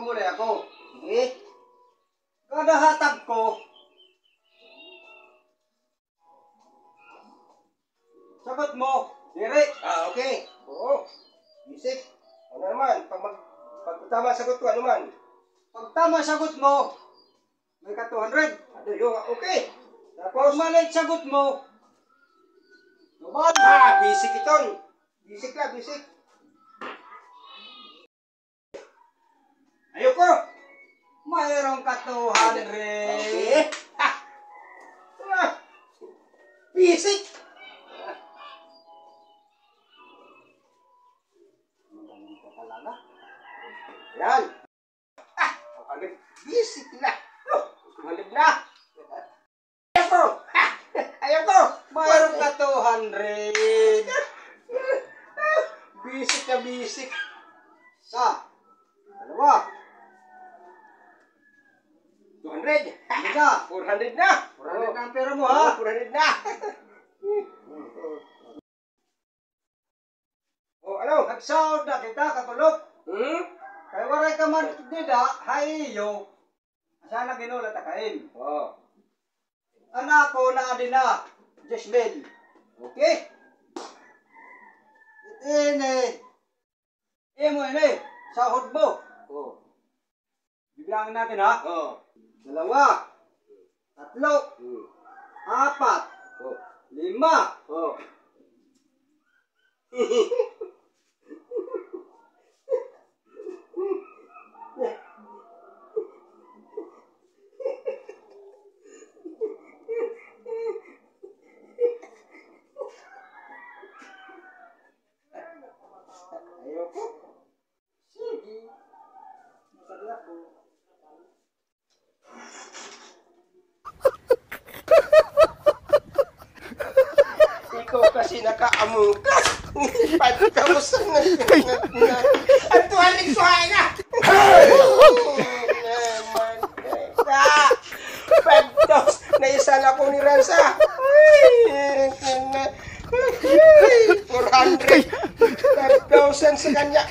muli ako. Sige. Kada hatag ko, sagot mo, dire. Okay. Oo. Bisik. Ano naman? Pag tama sagot ko, ano man? Pag tama sagot mo, may ka 200. Okay. Tapos mali sagot mo, naman. Bisik iton. Bisik lang, bisik. Ayoko. Mayroong ka 200. Okay. Bisik. Magaling ka talaga. Yan. Bisik na. Malib na. Ayoko. Ayoko. Mayroong ka 200. Bisik na bisik. Sa dalawa. 200. Hindi na. 400 na. 400 na ang pera mo, ha? 400 na. Oh, ano? Nagsaod na kita, katulog. Kaya waray ka man nida, hayo. Sana ginulat akain. Oh. Anak ko na din na, Jesmel. Okay. Ini. Imo ini, sahod mo. Oh. Bibilangin natin, ha? Oh. 2, 3, 4, Oh. 5. Oh. Ayoko. Sige. Masabi ako. Ikaw kasi nakaamong ka. 5,000 na. Ang tuwaring-tuwaring na. Naman ka. 5,000. Naisan ako ni Ransa. 400. 5,000 sa kanya.